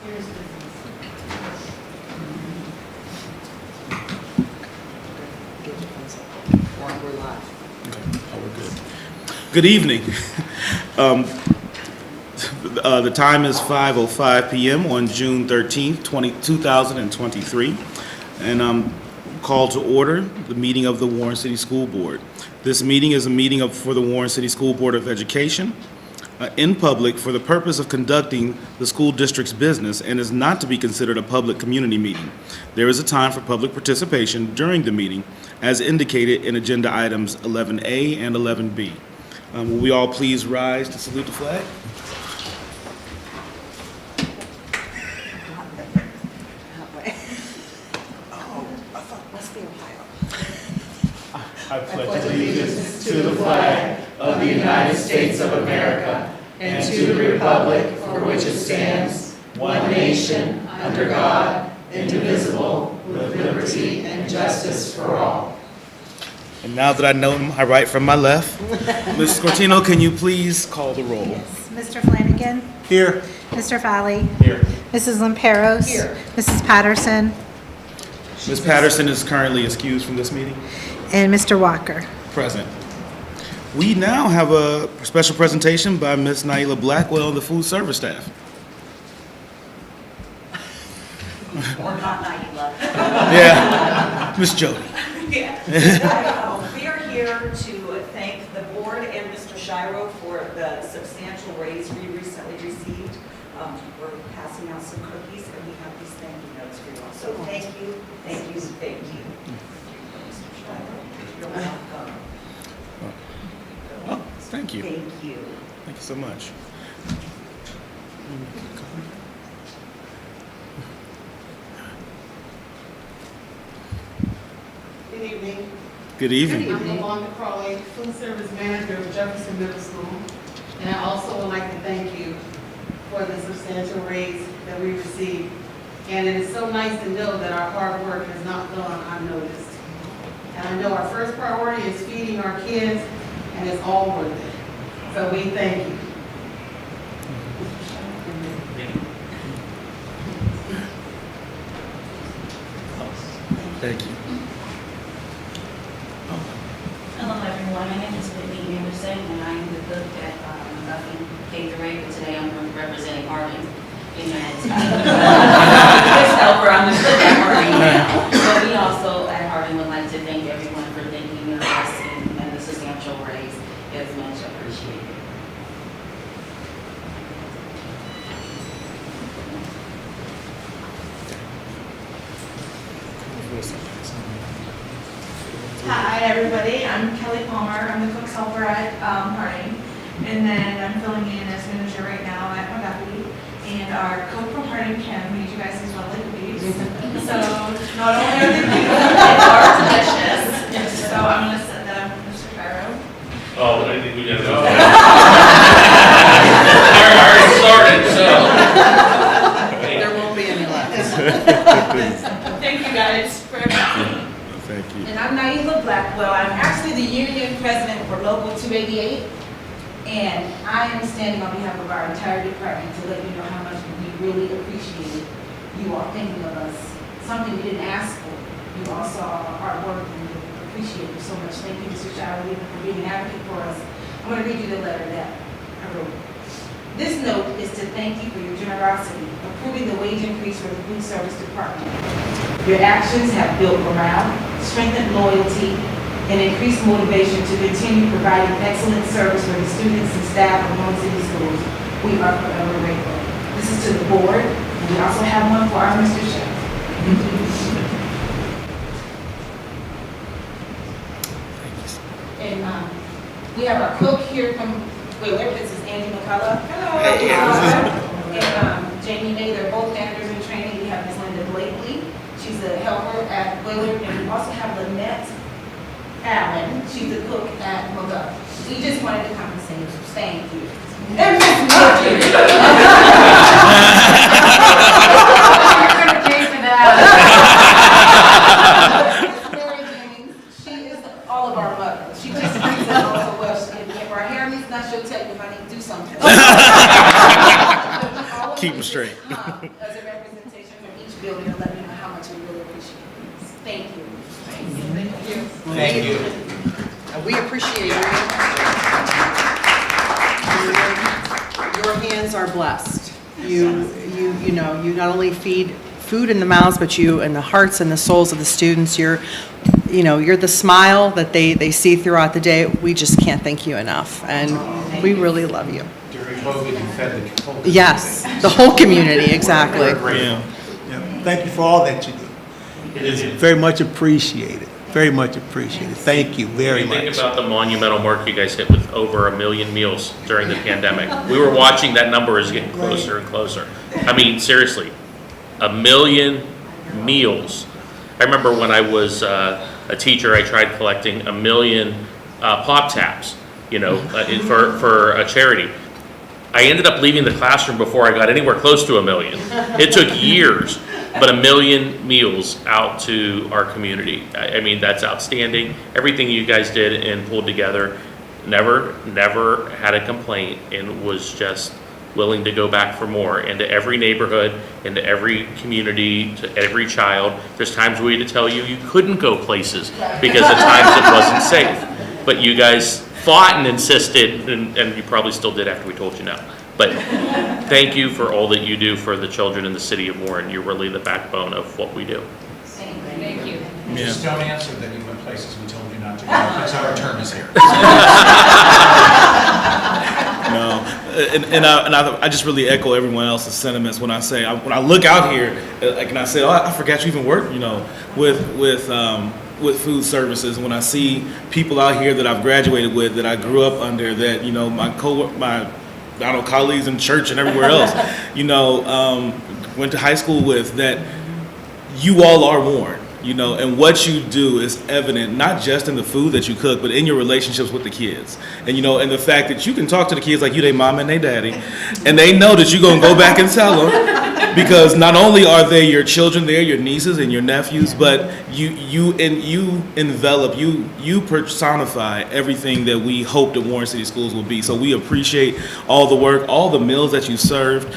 Here's business. Get your pencil. We're live. Oh, we're good. Good evening. The time is 5:05 p.m. on June 13th, 2023, and I'm called to order the meeting of the Warren City School Board. This meeting is a meeting for the Warren City School Board of Education in public for the purpose of conducting the school district's business and is not to be considered a public community meeting. There is a time for public participation during the meeting as indicated in agenda items 11A and 11B. Will we all please rise to salute the flag? Must be Ohio. I pledge allegiance to the flag of the United States of America and to the republic for which it stands, one nation, under God, indivisible, with liberty and justice for all. And now that I know my right from my left, Mrs. Cortino, can you please call the roll? Yes. Mr. Flanagan. Here. Mr. Valley. Here. Mrs. Lamperos. Here. Mrs. Patterson. Ms. Patterson is currently excused from this meeting. And Mr. Walker. Present. We now have a special presentation by Ms. Naila Blackwell and the food service staff. Or not Naila. Yeah, Ms. Jody. Yeah. We are here to thank the board and Mr. Shiro for the substantial raise we recently received. We're passing out some cookies and we have these thank you notes for you all. So thank you, thank you, thank you. Mr. Shiro, you're welcome. Oh, thank you. Thank you. Thank you so much. Good evening. Good evening. I'm Yvonne Crawley, Food Service Manager of Jefferson Middle School. And I also would like to thank you for the substantial raise that we received. And it is so nice to know that our hard work has not gone unnoticed. And I know our first priority is feeding our kids, and it's all worth it. So we thank you. Thank you. Hello everyone, my name is Whitney Anderson and I am the cook at Muffin Caterer, but today I'm representing Harding in that. Just helper, I'm the cook at Harding. But we also at Harding would like to thank everyone for thinking of us and the substantial raise. It's much appreciated. Hi, everybody. I'm Kelly Palmer. I'm the cook's helper at Harding. And then I'm filling in as manager right now at McGuffey. And our cook from Harding, Kim, made you guys these lovely cookies. So not only are they cute, they are delicious. So I'm going to send them to Mr. Cairo. Oh, I think we got it all. I already started, so. There won't be any left. Thank you guys for everything. Thank you. And I'm Naila Blackwell. I'm actually the union president for Local 288. And I am standing on behalf of our entire department to let you know how much we really appreciate you all thinking of us. Something we didn't ask for. You all saw our hard work and we appreciate you so much. Thank you, Mr. Shiro, even for being an advocate for us. I'm going to read you the letter that I wrote. This note is to thank you for your generosity, approving the wage increase for the food service department. Your actions have built morale, strengthened loyalty, and increased motivation to continue providing excellent service for the students and staff of Warren City Schools. We are forever grateful. This is to the board, and we also have one for our Mr. Chef. And we have our cook here from Willard. This is Andy McCullough. Hello. And Jamie May, they're both managers in training. We have Ms. Linda Blakely. She's a helper at Willard. And we also have Lynette Allen. She's a cook at McGuff. We just wanted to come and say thank you. And Ms. Murphy. You're going to pay for that. Mary Jennings, she is all of our mothers. She just brings us all so well. If our hair needs not, she'll tell you if I need to do something. All of Keep them straight. As a representation from each building and let me know how much we really appreciate it. Thank you. Thank you. And we appreciate you. Your hands are blessed. You know, you not only feed food in the mouths, but you in the hearts and the souls of the students. You're the smile that they see throughout the day. We just can't thank you enough, and we really love you. During COVID, you fed the whole community. Yes, the whole community, exactly. Yeah. Yeah, thank you for all that you do. It is very much appreciated, very much appreciated. Thank you very Think much. about the monumental mark you guys hit with over 1 million meals during the pandemic. We were watching that number is getting closer and closer. I mean, seriously, 1 million meals. I remember when I was a teacher, I tried collecting 1 million pop tabs, for a charity. I ended up leaving the classroom before I got anywhere close to 1 million. It took years, but 1 million meals out to our community. I mean, that's outstanding. Everything you guys did and pulled together, never had a complaint and was just willing to go back for more. Into every neighborhood, into every community, to every child. There's times we had to tell you couldn't go places because at times it wasn't safe. But you guys fought and insisted, and you probably still did after we told you no. But thank you for all that you do for the children in the city of Warren. You're really the backbone of what we do. Thank you. Just don't answer that you went places we told you not to go, because our term is here. No, and I just really echo everyone else's sentiments when I say when I look out here, and I say, oh, I forgot you even work, with food services. When I see people out here that I've graduated with, that I grew up under, that my colleagues in church and everywhere else, went to high school with, that you all are Warren. And what you do is evident, not just in the food that you cook, but in your relationships with the kids. And, and the fact that you can talk to the kids like you they mom and they daddy, and they know that you're going to go back and tell them, because not only are they your children, they're your nieces and your nephews, but you envelop, you personify everything that we hope that Warren City Schools will be. So we appreciate all the work, all the meals that you served.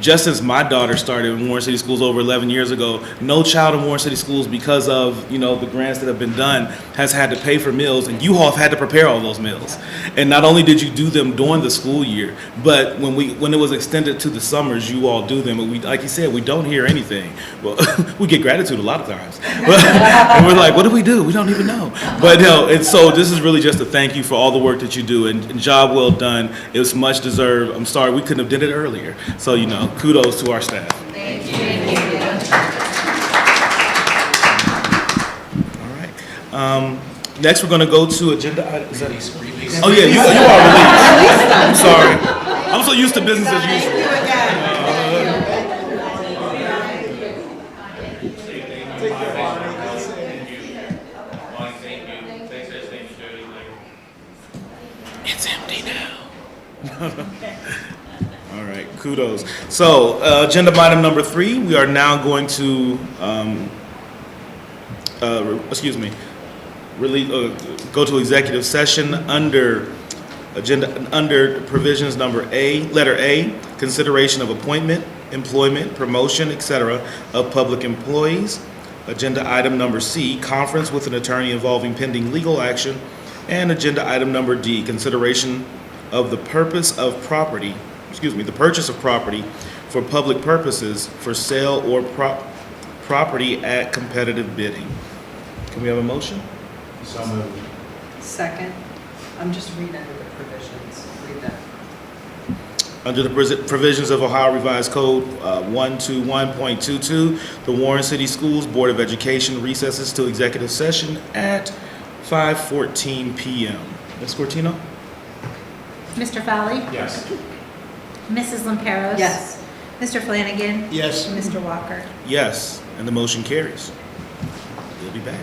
Just as my daughter started in Warren City Schools over 11 years ago, no child in Warren City Schools, because of the grants that have been done, has had to pay for meals, and you all have had to prepare all those meals. And not only did you do them during the school year, but when it was extended to the summers, you all do them. And we, like you said, we don't hear anything. Well, we get gratitude a lot of times, and we're like, what do? We don't even know. But no, and so this is really just a thank you for all the work that you do, and job well done. It was much deserved. I'm sorry we couldn't have did it earlier. So kudos to our staff. Thank you. Next, we're going to go to agenda item. Is that Oh yeah, you are released. I'm sorry. I'm so used to business as usual. It's empty now. All right, kudos. So, agenda item number 3, we are now going to, go to executive session under provisions letter A, consideration of appointment, employment, promotion, etc. of public employees. Agenda item number C, conference with an attorney involving pending legal action. And agenda item number D, consideration of the purchase of property for public purposes for sale or property at competitive bidding. Can we have a motion? So moved. Second, I'm just reading under the provisions. Read that. Under the provisions of Ohio Revised Code 121.22, the Warren City Schools Board of Education recesses to executive session at 5:14 p.m. Ms. Cortino? Mr. Fowley? Yes. Mrs. Lamperos? Yes. Mr. Flanagan? Yes. Mr. Walker? Yes, and the motion carries. We'll be back.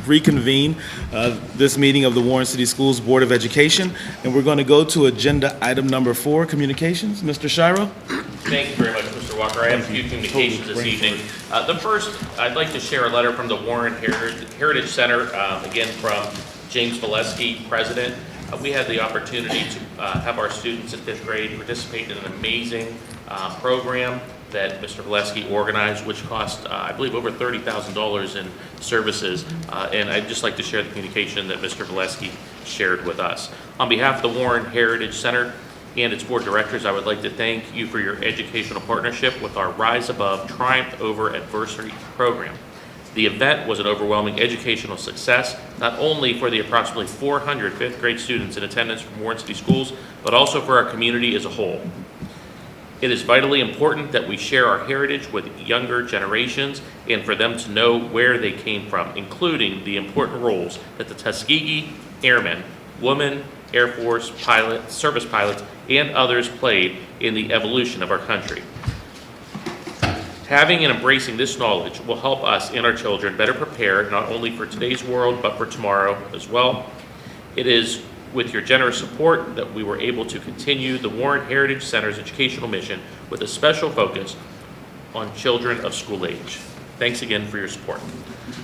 reconvene this meeting of the Warren City Schools Board of Education, and we're going to go to agenda item number 4, communications. Mr. Shiro? Thank you very much, Mr. Walker. I have a few communications this evening. The first, I'd like to share a letter from the Warren Heritage Center, again from James Valesky, President. We had the opportunity to have our students in 5th grade participate in an amazing program that Mr. Valesky organized, which cost, I believe, over $30,000 in services. And I'd just like to share the communication that Mr. Valesky shared with us. On behalf of the Warren Heritage Center and its board of directors, I would like to thank you for your educational partnership with our Rise Above, Triumph Over Adversity program. The event was an overwhelming educational success, not only for the approximately 400 5th grade students in attendance from Warren City Schools, but also for our community as a whole. It is vitally important that we share our heritage with younger generations and for them to know where they came from, including the important roles that the Tuskegee Airmen, women, Air Force pilots, service pilots, and others played in the evolution of our country. Having and embracing this knowledge will help us and our children better prepare not only for today's world, but for tomorrow as well. It is with your generous support that we were able to continue the Warren Heritage Center's educational mission with a special focus on children of school age. Thanks again for your support.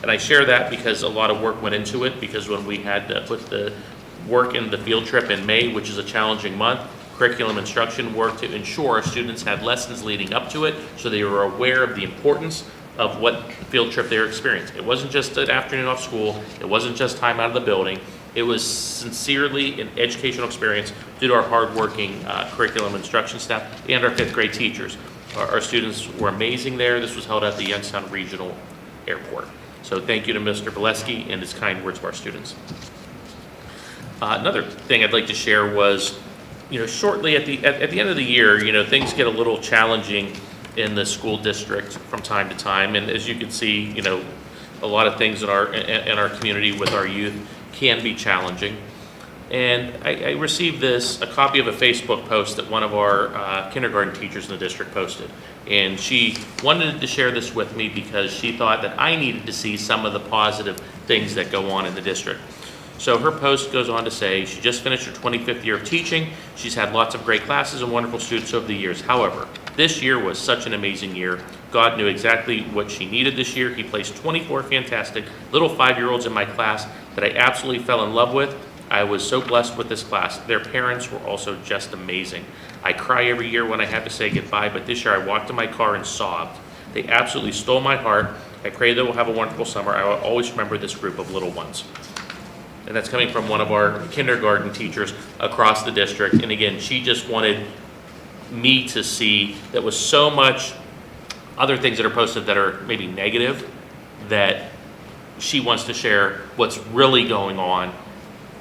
And I share that because a lot of work went into it, because when we had to put the work in the field trip in May, which is a challenging month, curriculum instruction work to ensure our students had lessons leading up to it so they were aware of the importance of what field trip they were experiencing. It wasn't just an afternoon off school, it wasn't just time out of the building, it was sincerely an educational experience due to our hardworking curriculum instruction staff and our 5th grade teachers. Our students were amazing there. This was held at the Youngstown Regional Airport. So thank you to Mr. Valesky and his kind words to our students. Another thing I'd like to share was, shortly at the end of the year, things get a little challenging in the school district from time to time, and as you can see, a lot of things in our community with our youth can be challenging. And I received a copy of a Facebook post that one of our kindergarten teachers in the district posted, and she wanted to share this with me because she thought that I needed to see some of the positive things that go on in the district. So her post goes on to say she just finished her 25th year of teaching. She's had lots of great classes and wonderful students over the years. However, this year was such an amazing year. God knew exactly what she needed this year. He placed 24 fantastic little 5-year-olds in my class that I absolutely fell in love with. I was so blessed with this class. Their parents were also just amazing. I cry every year when I have to say goodbye, but this year I walked in my car and sobbed. They absolutely stole my heart. I pray they will have a wonderful summer. I will always remember this group of little ones. And that's coming from one of our kindergarten teachers across the district. And again, she just wanted me to see that was so much other things that are posted that are maybe negative, that she wants to share what's really going on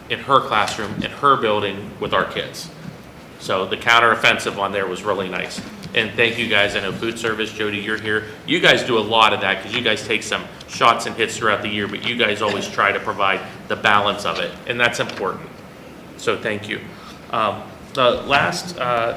in her classroom, in her building with our kids. So the counteroffensive on there was really nice. And thank you guys. I know food service, Jody, you're here. You guys do a lot of that because you guys take some shots and hits throughout the year, but you guys always try to provide the balance of it, and that's important. So thank you. The last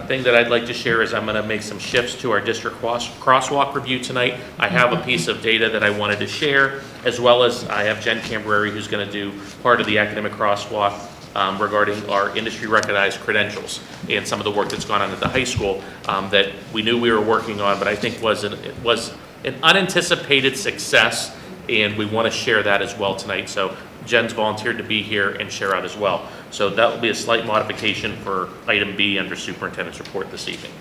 thing that I'd like to share is I'm going to make some shifts to our district crosswalk review tonight. I have a piece of data that I wanted to share, as well as I have Jen Cambreri, who's going to do part of the academic crosswalk regarding our industry recognized credentials and some of the work that's gone on at the high school that we knew we were working on, but I think was an unanticipated success, and we want to share that as well tonight. So Jen's volunteered to be here and share out as well. So that will be a slight modification for item B under superintendent's report this evening.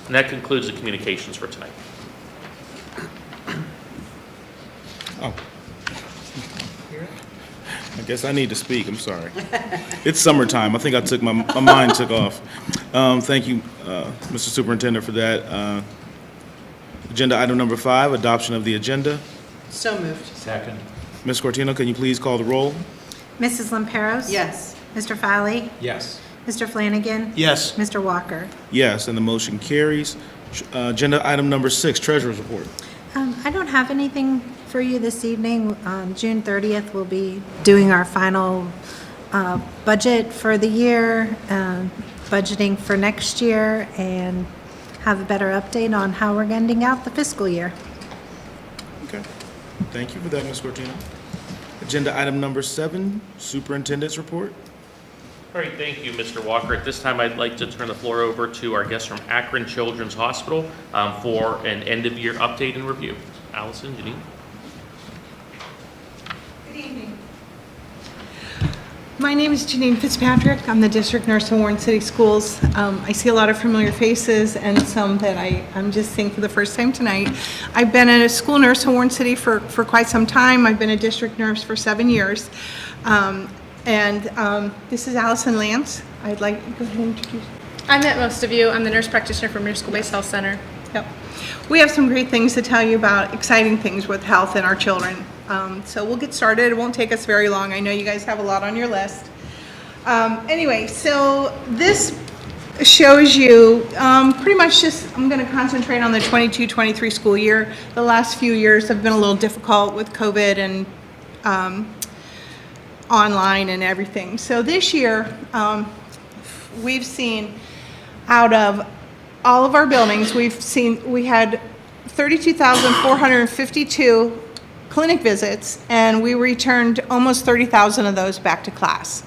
And that concludes the communications for tonight. Oh. I guess I need to speak, I'm sorry. It's summertime, I think I took, my mind took off. Thank you, Mr. Superintendent, for that. Agenda item number 5, adoption of the agenda. So moved. Second. Ms. Cortino, can you please call the roll? Mrs. Lamperos? Yes. Mr. Fowley? Yes. Mr. Flanagan? Yes. Mr. Walker? Yes, and the motion carries. Agenda item number 6, treasurer's report. I don't have anything for you this evening. June 30th, we'll be doing our final budget for the year, budgeting for next year, and have a better update on how we're ending out the fiscal year. Okay. Thank you for that, Ms. Cortina. Agenda item number 7, Superintendent's Report. All right, thank you, Mr. Walker. At this time, I'd like to turn the floor over to our guest from Akron Children's Hospital for an end-of-year update and review. Allison, Janine? Good evening. My name is Janine Fitzpatrick. I'm the district nurse in Warren City Schools. I see a lot of familiar faces and some that I'm just seeing for the first time tonight. I've been a school nurse in Warren City for quite some time. I've been a district nurse for 7 years. This is Allison Lance. I'd like to go ahead and introduce. I met most of you. I'm the nurse practitioner from your school-based health center. Yep. We have some great things to tell you about, exciting things with health and our children. So we'll get started. It won't take us very long. I know you guys have a lot on your list. Anyway, so this shows you pretty much just, I'm going to concentrate on the 22-23 school year. The last few years have been a little difficult with COVID and online and everything. So this year, we've seen out of all of our buildings, we had 32,452 clinic visits, and we returned almost 30,000 of those back to class.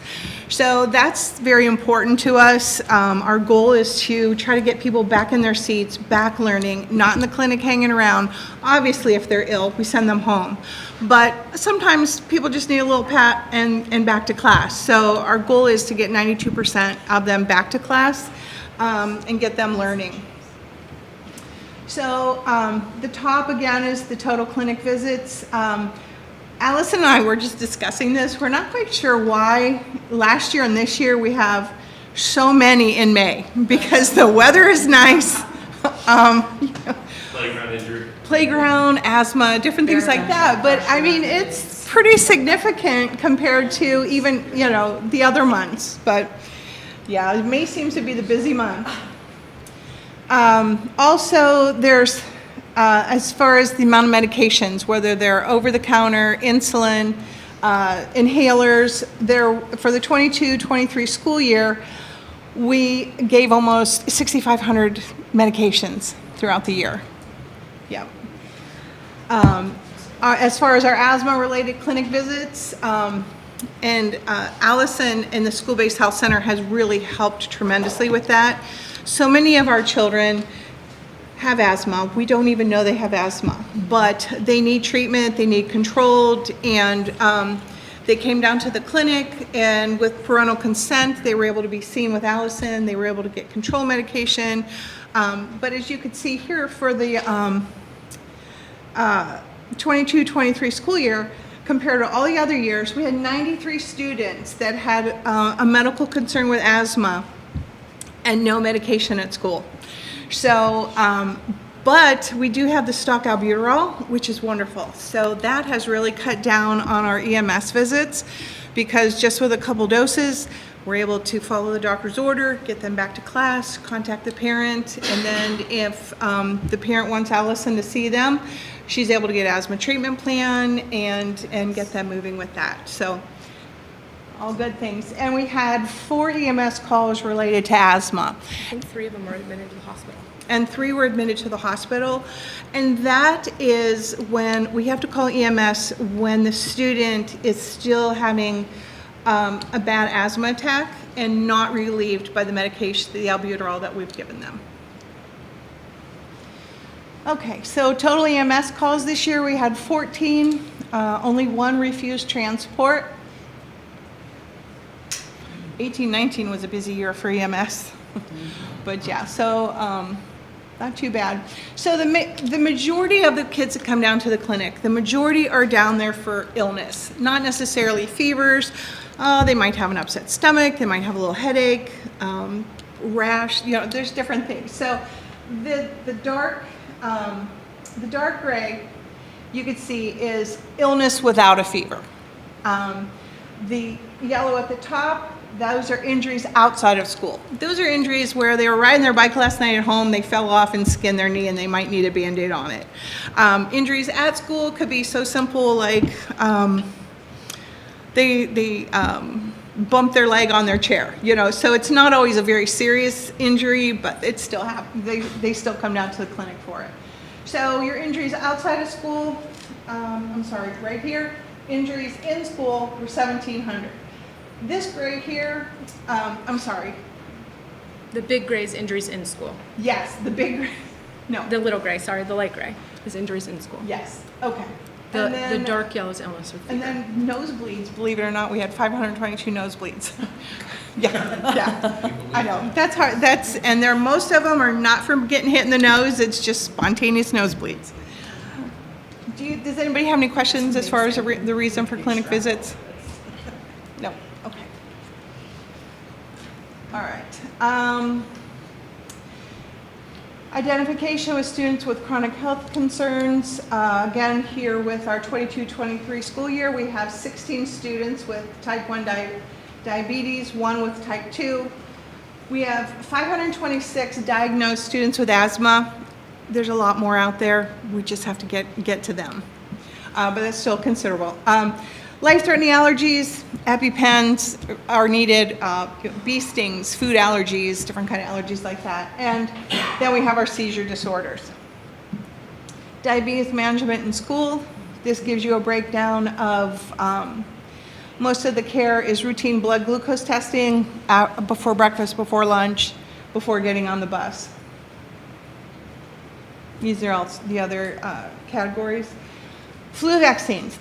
So that's very important to us. Our goal is to try to get people back in their seats, back learning, not in the clinic hanging around. Obviously, if they're ill, we send them home. But sometimes people just need a little pat and back to class. So our goal is to get 92% of them back to class and get them learning. So the top again is the total clinic visits. Allison and I were just discussing this. We're not quite sure why last year and this year we have so many in May, because the weather is nice. Playground injury. Playground, asthma, different things like that. But I mean, it's pretty significant compared to even, the other months. But yeah, May seems to be the busy month. Also, there's, as far as the amount of medications, whether they're over-the-counter, insulin, inhalers, for the 22-23 school year, we gave almost 6,500 medications throughout the year. Yeah. As far as our asthma-related clinic visits, Allison in the school-based health center has really helped tremendously with that. So many of our children have asthma. We don't even know they have asthma, but they need treatment, they need controlled, and they came down to the clinic, and with parental consent, they were able to be seen with Allison. They were able to get control medication. But as you could see here for the 22-23 school year, compared to all the other years, we had 93 students that had a medical concern with asthma and no medication at school. So, but we do have the stock albuterol, which is wonderful. So that has really cut down on our EMS visits, because just with a couple doses, we're able to follow the doctor's order, get them back to class, contact the parent, and then if the parent wants Allison to see them, she's able to get asthma treatment plan and get them moving with that. So all good things. And we had 4 EMS calls related to asthma. I think 3 of them were admitted to the hospital. And 3 were admitted to the hospital. And that is when we have to call EMS when the student is still having a bad asthma attack and not relieved by the medication, the albuterol that we've given them. Okay, so total EMS calls this year, we had 14, only 1 refused transport. 18-19 was a busy year for EMS. But yeah, so not too bad. So the majority of the kids that come down to the clinic, the majority are down there for illness, not necessarily fevers. They might have an upset stomach, they might have a little headache, rash, there's different things. So the dark gray, you could see, is illness without a fever. The yellow at the top, those are injuries outside of school. Those are injuries where they were riding their bike last night at home, they fell off and skinned their knee, and they might need a Band-Aid on it. Injuries at school could be so simple like they bumped their leg on their chair, so it's not always a very serious injury, but it still happens. They still come down to the clinic for it. So your injuries outside of school, I'm sorry, right here, injuries in school were 1,700. This grade here, I'm sorry, The big gray is injuries in school. yes, the big, no, The little gray, sorry, the light gray is injuries in school. yes, okay. The, And the then- dark yellow is illness with And fever. then nosebleeds, believe it or not, we had 522 nosebleeds. Yeah, I know, that's hard, and most of them are not from getting hit in the nose, it's just spontaneous nosebleeds. Does anybody have any questions as far as the reason for clinic visits? No, okay. All right. Identification with students with chronic health concerns. Again, here with our 22-23 school year, we have 16 students with type 1 diabetes, 1 with type 2. We have 526 diagnosed students with asthma. There's a lot more out there. We just have to get to them. But that's still considerable. Life-threatening allergies, EpiPens are needed, bee stings, food allergies, different kind of allergies like that. And then we have our seizure disorders. Diabetes management in school. This gives you a breakdown of most of the care is routine blood glucose testing before breakfast, before lunch, before getting on the bus. These are all the other categories. Flu vaccines.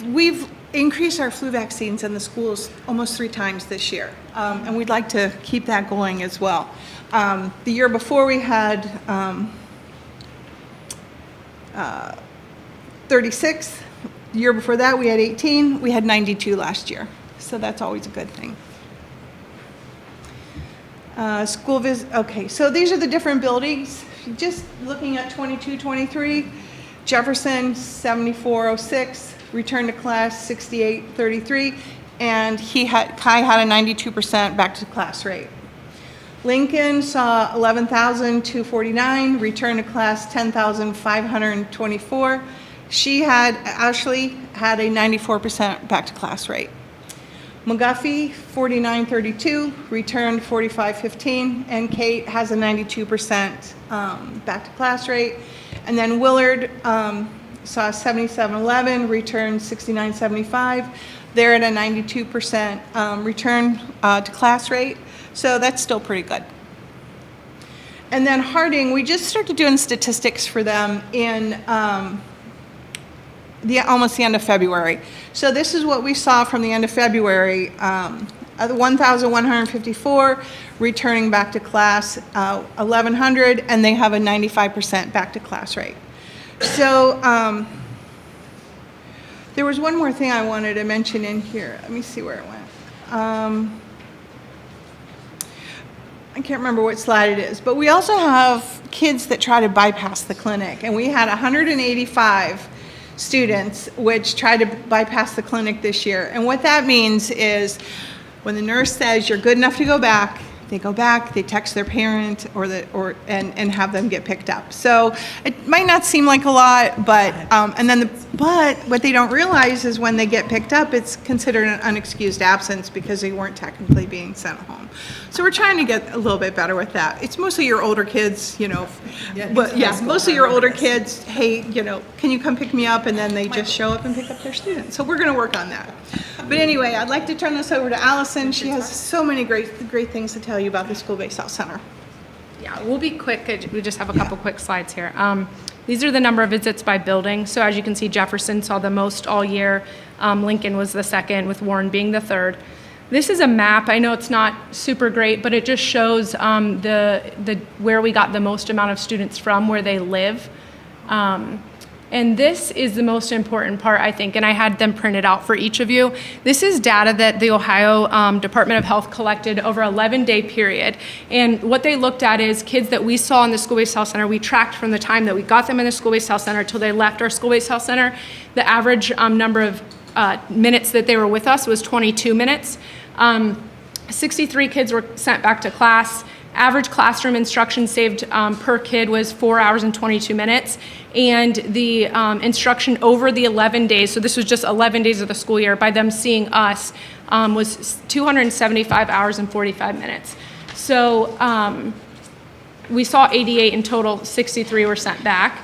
We've increased our flu vaccines in the schools almost 3 times this year, and we'd like to keep that going as well. The year before we had 36. The year before that we had 18. We had 92 last year, so that's always a good thing. School visit. Okay, so these are the different buildings. Just looking at 22-23, Jefferson 7406, return to class 6833, and Kai had a 92% back to class rate. Lincoln saw 11,249, return to class 10,524. Ashley had a 94% back to class rate. McGuffey, 4932, returned 4515, and Kate has a 92% back to class rate. And then Willard saw 7711, returned 6975. They're at a 92% return to class rate, so that's still pretty good. And then Harding, we just started doing statistics for them in almost the end of February. So this is what we saw from the end of February. 1,154 returning back to class, 1,100, and they have a 95% back to class rate. So there was one more thing I wanted to mention in here. Let me see where it went. I can't remember what slide it is, but we also have kids that try to bypass the clinic, and we had 185 students which tried to bypass the clinic this year. And what that means is when the nurse says you're good enough to go back, they go back, they text their parent and have them get picked up. So it might not seem like a lot, but but what they don't realize is when they get picked up, it's considered an unexcused absence because they weren't technically being sent home. So we're trying to get a little bit better with that. It's mostly your older kids, mostly your older kids, hey, can you come pick me up? And then they just show up and pick up their students. So we're going to work on that. But anyway, I'd like to turn this over to Allison. She has so many great things to tell you about the School-Based Health Center. Yeah, we'll be quick. We just have a couple quick slides here. These are the number of visits by building. So as you can see, Jefferson saw the most all year. Lincoln was the second, with Warren being the third. This is a map. I know it's not super great, but it just shows where we got the most amount of students from, where they live. And this is the most important part, I think, and I had them printed out for each of you. This is data that the Ohio Department of Health collected over an 11-day period. And what they looked at is kids that we saw in the School-Based Health Center. We tracked from the time that we got them in the School-Based Health Center till they left our School-Based Health Center. The average number of minutes that they were with us was 22 minutes. 63 kids were sent back to class. Average classroom instruction saved per kid was 4 hours and 22 minutes. And the instruction over the 11 days, so this was just 11 days of the school year, by them seeing us, was 275 hours and 45 minutes. So we saw 88 in total, 63 were sent back.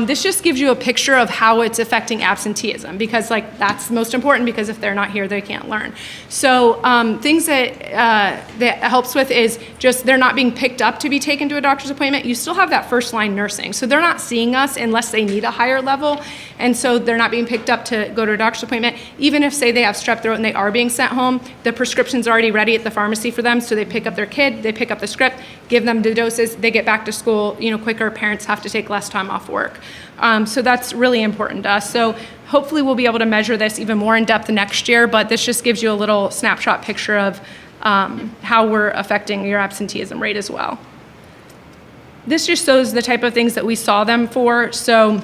This just gives you a picture of how it's affecting absenteeism, because like that's most important, because if they're not here, they can't learn. So things that helps with is just they're not being picked up to be taken to a doctor's appointment. You still have that first line nursing. So they're not seeing us unless they need a higher level. And so they're not being picked up to go to a doctor's appointment. Even if, say, they have strep throat and they are being sent home, the prescription's already ready at the pharmacy for them. So they pick up their kid, they pick up the script, give them the doses, they get back to school, quicker. Parents have to take less time off work. So that's really important to us. So hopefully we'll be able to measure this even more in depth next year, but this just gives you a little snapshot picture of how we're affecting your absenteeism rate as well. This just shows the type of things that we saw them for. So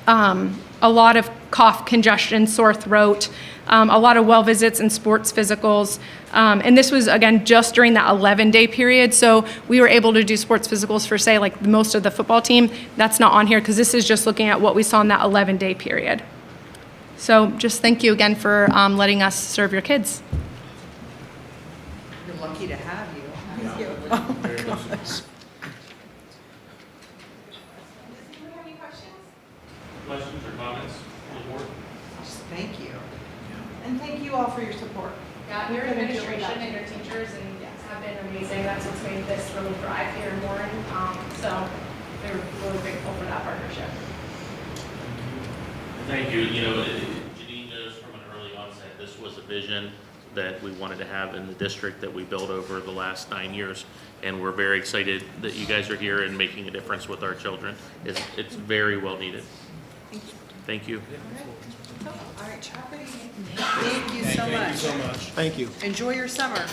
a lot of cough, congestion, sore throat, a lot of well visits and sports physicals. And this was, again, just during that 11-day period. So we were able to do sports physicals for, say, like most of the football team. That's not on here because this is just looking at what we saw in that 11-day period. So just thank you again for letting us serve your kids. You're lucky to have you. Questions or comments from the board? Just thank you. And thank you all for your support. Yeah, your administration and your teachers have been amazing. That's what's made this really thrive here in Warren. So we're really grateful for that partnership. Thank you. Janine knows from an early onset, this was a vision that we wanted to have in the district that we built over the last 9 years. And we're very excited that you guys are here and making a difference with our children. It's very well needed. Thank you. All right, thank you so much. Thank you. Enjoy your summer.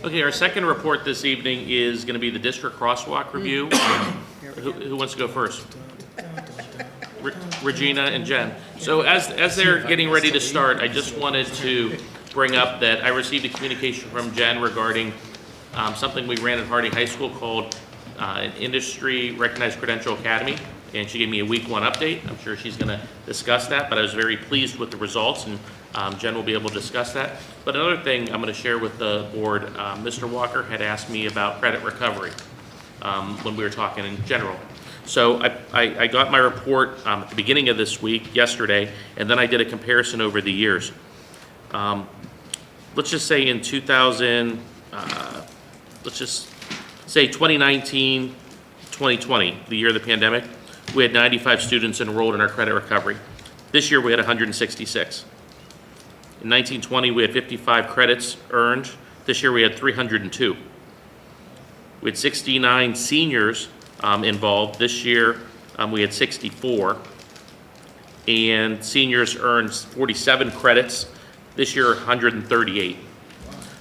Okay, our second report this evening is going to be the district crosswalk review. Who wants to go first? Regina and Jen. So as they're getting ready to start, I just wanted to bring up that I received a communication from Jen regarding something we ran at Harding High School called an Industry Recognized Credential Academy, and she gave me a week 1 update. I'm sure she's going to discuss that, but I was very pleased with the results, and Jen will be able to discuss that. But another thing I'm going to share with the board, Mr. Walker had asked me about credit recovery when we were talking in general. So I got my report at the beginning of this week, yesterday, and then I did a comparison over the years. Let's just say in 2019, 2020, the year of the pandemic, we had 95 students enrolled in our credit recovery. This year we had 166. In 1920, we had 55 credits earned. This year we had 302. We had 69 seniors involved. This year we had 64. And seniors earned 47 credits. This year, 138.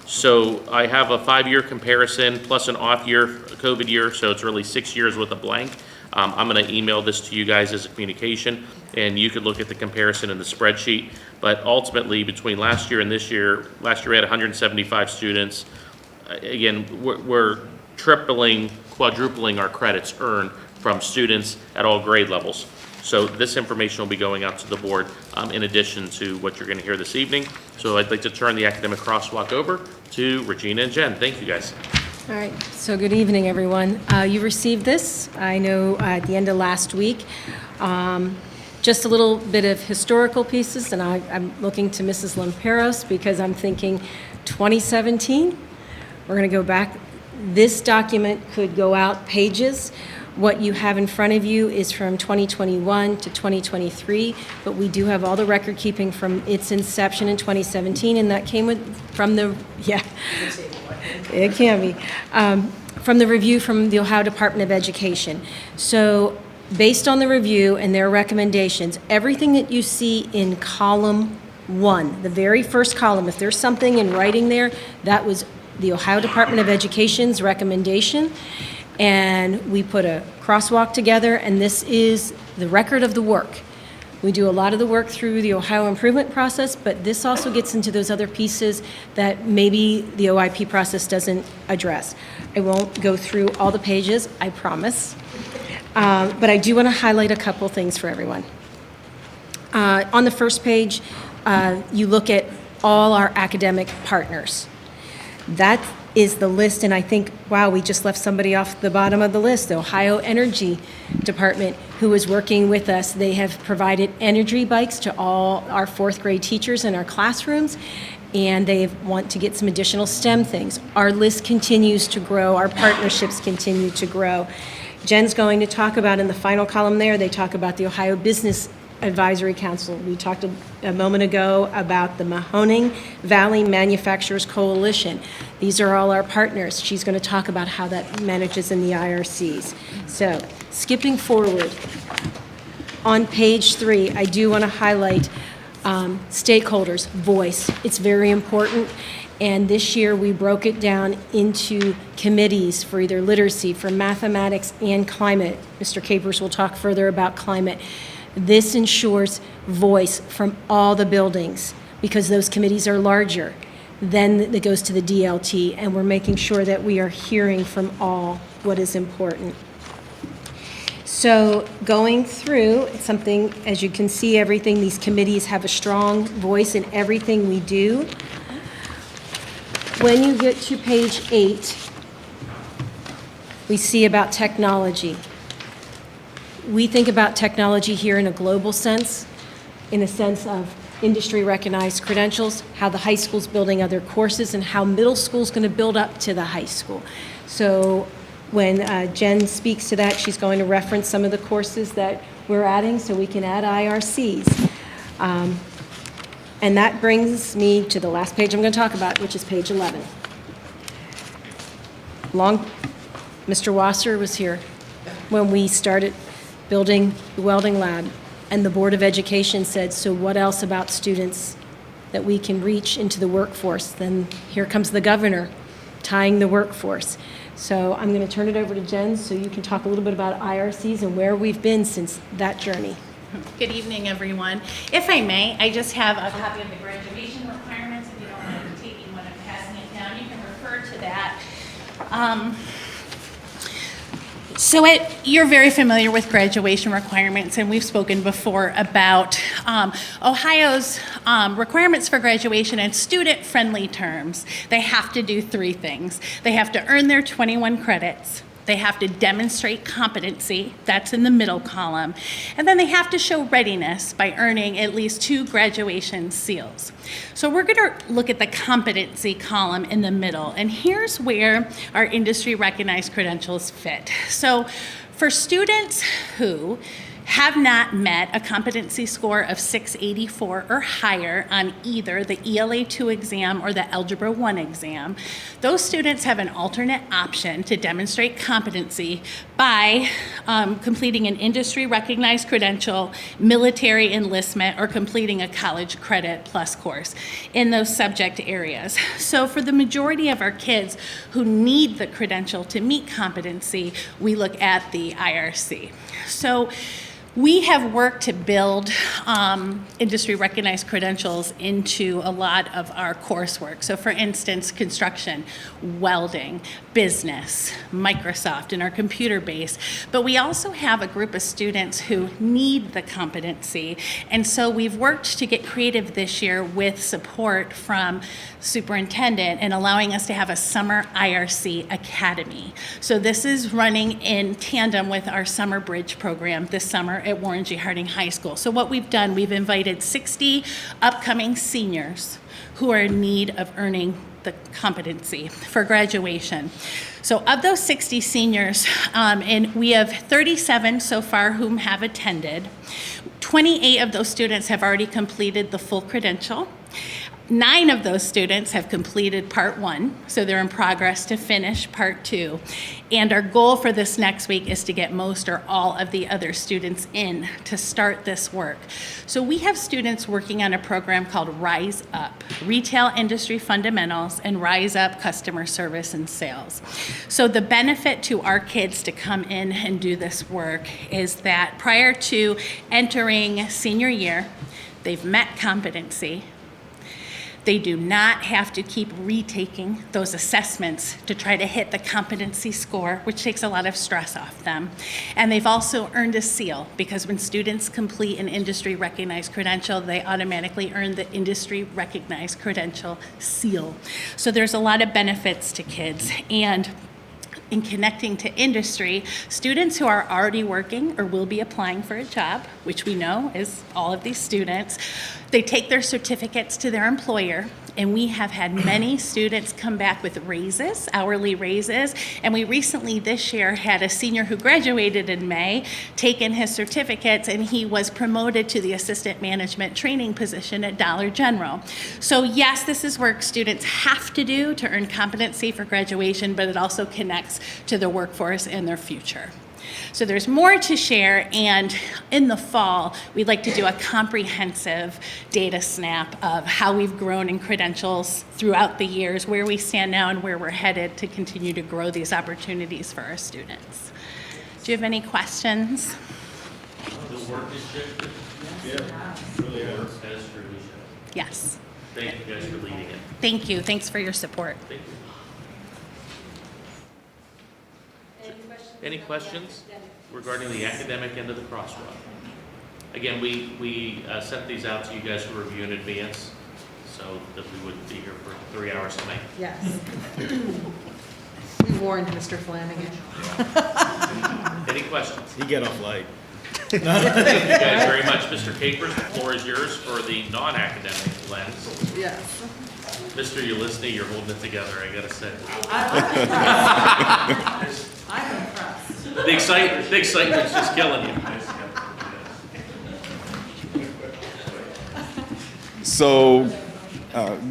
So I have a 5-year comparison plus an off year, a COVID year, so it's really 6 years with a blank. I'm going to email this to you guys as a communication, and you could look at the comparison in the spreadsheet. But ultimately, between last year and this year, last year we had 175 students. Again, we're tripling, quadrupling our credits earned from students at all grade levels. So this information will be going out to the board in addition to what you're going to hear this evening. So I'd like to turn the academic crosswalk over to Regina and Jen. Thank you, guys. All right, so good evening, everyone. You received this, I know, at the end of last week. Just a little bit of historical pieces, and I'm looking to Mrs. Lamperos because I'm thinking 2017. We're going to go back. This document could go out pages. What you have in front of you is from 2021 to 2023, but we do have all the record keeping from its inception in 2017, and that came from the, yeah, it can be, from the review from the Ohio Department of Education. So based on the review and their recommendations, everything that you see in column 1, the very first column, if there's something in writing there, that was the Ohio Department of Education's recommendation. And we put a crosswalk together, and this is the record of the work. We do a lot of the work through the Ohio improvement process, but this also gets into those other pieces that maybe the OIP process doesn't address. I won't go through all the pages, I promise, but I do want to highlight a couple things for everyone. On the first page, you look at all our academic partners. That is the list, and I think, wow, we just left somebody off the bottom of the list, the Ohio Energy Department, who is working with us. They have provided energy bikes to all our fourth grade teachers in our classrooms, and they want to get some additional STEM things. Our list continues to grow. Our partnerships continue to grow. Jen's going to talk about, in the final column there, they talk about the Ohio Business Advisory Council. We talked a moment ago about the Mahoning Valley Manufacturers Coalition. These are all our partners. She's going to talk about how that manages in the IRCs. So, skipping forward, on page 3, I do want to highlight stakeholders' voice. It's very important. And this year, we broke it down into committees for either literacy, for mathematics, and climate. Mr. Capers will talk further about climate. This ensures voice from all the buildings because those committees are larger. Then it goes to the DLT, and we're making sure that we are hearing from all what is important. So going through, it's something, as you can see, everything, these committees have a strong voice in everything we do. When you get to page 8, we see about technology. We think about technology here in a global sense, in a sense of industry-recognized credentials, how the high school's building other courses, and how middle school's going to build up to the high school. So when Jen speaks to that, she's going to reference some of the courses that we're adding so we can add IRCs. And that brings me to the last page I'm going to talk about, which is page 11. Mr. Wasser was here when we started building the welding lab, and the Board of Education said, so what else about students that we can reach into the workforce? Then here comes the governor tying the workforce. So I'm going to turn it over to Jen so you can talk a little bit about IRCs and where we've been since that journey. Good evening, everyone. If I may, I just have a copy of the graduation requirements. If you don't mind taking one and passing it down, you can refer to that. You're very familiar with graduation requirements, and we've spoken before about Ohio's requirements for graduation in student-friendly terms. They have to do 3 things. They have to earn their 21 credits. They have to demonstrate competency, that's in the middle column, and then they have to show readiness by earning at least 2 graduation seals. So we're going to look at the competency column in the middle, and here's where our industry recognized credentials fit. So for students who have not met a competency score of 684 or higher on either the ELA 2 exam or the Algebra 1 exam, those students have an alternate option to demonstrate competency by completing an industry-recognized credential, military enlistment, or completing a college credit plus course in those subject areas. So for the majority of our kids who need the credential to meet competency, we look at the IRC. So we have worked to build industry-recognized credentials into a lot of our coursework. So for instance, construction, welding, business, Microsoft, and our computer base. But we also have a group of students who need the competency. And so we've worked to get creative this year with support from superintendent and allowing us to have a summer IRC academy. So this is running in tandem with our summer bridge program this summer at Warren G. Harding High School. So what we've done, we've invited 60 upcoming seniors who are in need of earning the competency for graduation. So of those 60 seniors, and we have 37 so far whom have attended, 28 of those students have already completed the full credential. 9 of those students have completed part 1, so they're in progress to finish part 2. And our goal for this next week is to get most or all of the other students in to start this work. So we have students working on a program called Rise Up, Retail Industry Fundamentals, and Rise Up Customer Service and Sales. So the benefit to our kids to come in and do this work is that prior to entering senior year, they've met competency. They do not have to keep retaking those assessments to try to hit the competency score, which takes a lot of stress off them. And they've also earned a seal, because when students complete an industry-recognized credential, they automatically earn the industry-recognized credential seal. So there's a lot of benefits to kids. And in connecting to industry, students who are already working or will be applying for a job, which we know is all of these students, they take their certificates to their employer, and we have had many students come back with raises, hourly raises, and we recently this year had a senior who graduated in May take in his certificates, and he was promoted to the assistant management training position at Dollar General. So yes, this is work students have to do to earn competency for graduation, but it also connects to the workforce and their future. So there's more to share, and in the fall, we'd like to do a comprehensive data snap of how we've grown in credentials throughout the years, where we stand now, and where we're headed to continue to grow these opportunities for our students. Do you have any questions? The work is good. Yeah. Really The is. work as truly should. Yes. Thank you guys for leading it. Thank you. Thanks for your support. Thank you. Any questions regarding the academic end of the crosswalk? Again, we sent these out to you guys to review in advance so that we wouldn't be here for 3 hours tonight. Yes. We warned Mr. Flanagan. Any questions? He get off light. Thank you guys very much. Mr. Capers, the floor is yours for the non-academic lens. Yes. Mr. Ulisny, you're holding it together, I gotta say. I'm impressed. The excitement's just killing you. So,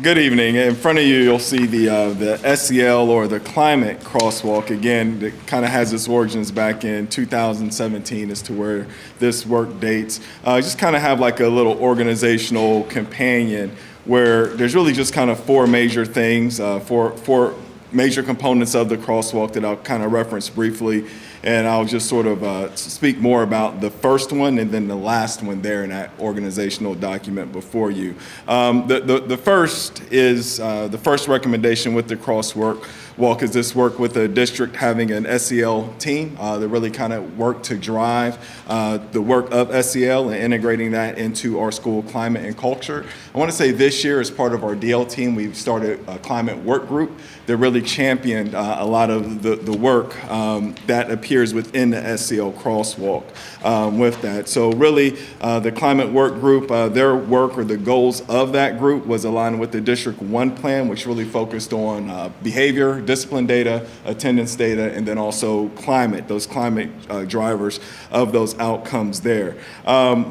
good evening. In front of you, you'll see the SEL, or the climate crosswalk. Again, it kind of has its origins back in 2017 as to where this work dates. Just kind of have like a little organizational companion where there's really just kind of four major things, four major components of the crosswalk that I'll kind of reference briefly. And I'll just sort of speak more about the first one and then the last one there in that organizational document before you. The first is the first recommendation with the crosswalk is this work with the district having an SEL team that really kind of work to drive the work of SEL and integrating that into our school climate and culture. I want to say this year, as part of our DL team, we've started a climate work group that really championed a lot of the work that appears within the SEL crosswalk with that. So really, the climate work group, their work or the goals of that group was aligned with the District 1 plan, which really focused on behavior, discipline data, attendance data, and then also climate, those climate drivers of those outcomes there.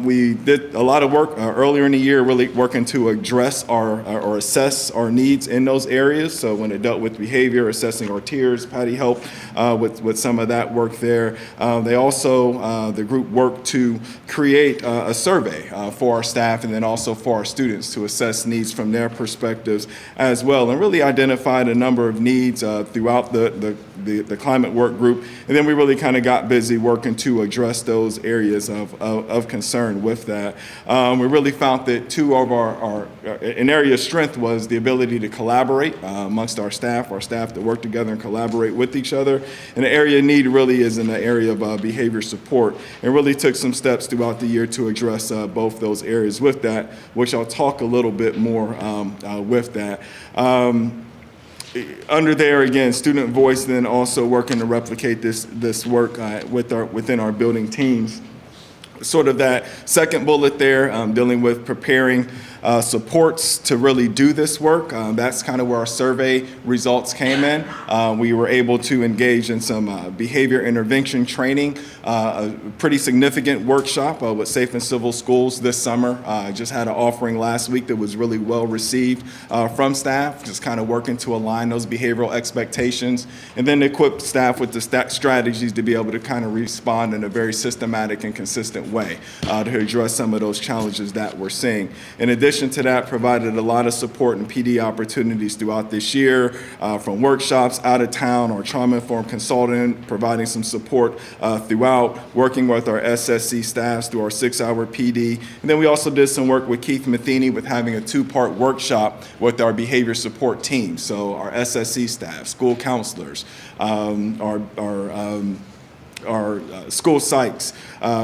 We did a lot of work earlier in the year, really working to address or assess our needs in those areas. So when it dealt with behavior, assessing our tiers, Patty helped with some of that work there. They also, the group worked to create a survey for our staff and then also for our students to assess needs from their perspectives as well, and really identified a number of needs throughout the climate work group. And then we really kind of got busy working to address those areas of concern with that. We really found that an area of strength was the ability to collaborate amongst our staff to work together and collaborate with each other. And the area of need really is in the area of behavior support, and really took some steps throughout the year to address both those areas with that, which I'll talk a little bit more with that. Under there, again, student voice, then also working to replicate this work within our building teams. Sort of that second bullet there, dealing with preparing supports to really do this work. That's kind of where our survey results came in. We were able to engage in some behavior intervention training, a pretty significant workshop with Safe and Civil Schools this summer. Just had an offering last week that was really well received from staff, just kind of working to align those behavioral expectations and then equip staff with the strategies to be able to kind of respond in a very systematic and consistent way to address some of those challenges that we're seeing. In addition to that, provided a lot of support and PD opportunities throughout this year, from workshops, out of town, or trauma-informed consultant, providing some support throughout, working with our SSC staffs through our 6-hour PD. And then we also did some work with Keith Matheny with having a 2-part workshop with our behavior support team. So our SSC staff, school counselors, our school psychs,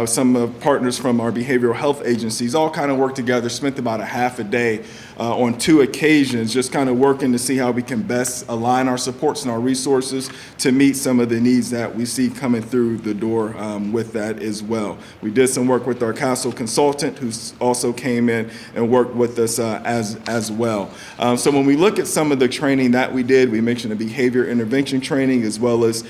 some partners from our behavioral health agencies all kind of worked together, spent about a half a day on 2 occasions, just kind of working to see how we can best align our supports and our resources to meet some of the needs that we see coming through the door with that as well. We did some work with our Castle consultant, who's also came in and worked with us as well. So when we look at some of the training that we did, we mentioned the behavior intervention training as well as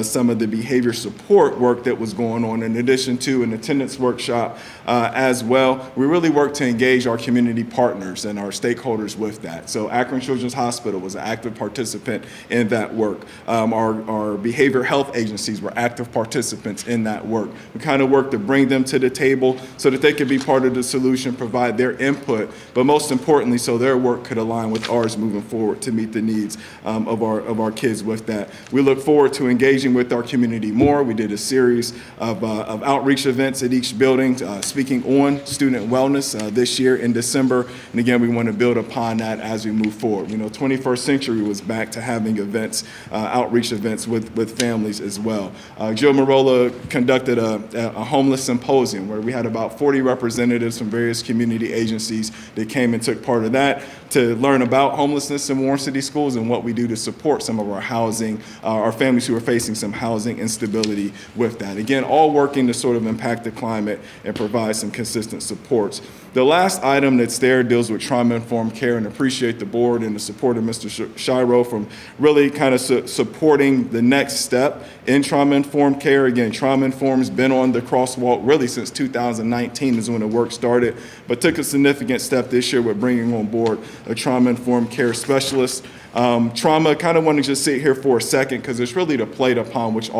some of the behavior support work that was going on, in addition to an attendance workshop as well. We really worked to engage our community partners and our stakeholders with that. So Akron Children's Hospital was an active participant in that work. Our behavioral health agencies were active participants in that work. We kind of worked to bring them to the table so that they could be part of the solution, provide their input, but most importantly, so their work could align with ours moving forward to meet the needs of our kids with that. We look forward to engaging with our community more. We did a series of outreach events at each building, speaking on student wellness this year in December. And again, we want to build upon that as we move forward. 21st Century was back to having events, outreach events with families as well. Jill Marola conducted a homeless symposium where we had about 40 representatives from various community agencies that came and took part of that to learn about homelessness in Warren City Schools and what we do to support some of our housing, our families who are facing some housing instability with that. Again, all working to sort of impact the climate and provide some consistent supports. The last item that's there deals with trauma-informed care, and appreciate the board and the support of Mr. Shiro from really kind of supporting the next step in trauma-informed care. Again, trauma-informed's been on the crosswalk really since 2019 is when the work started, but took a significant step this year with bringing on board a trauma-informed care specialist. Trauma, kind of want to just sit here for a second because it's really the plate upon which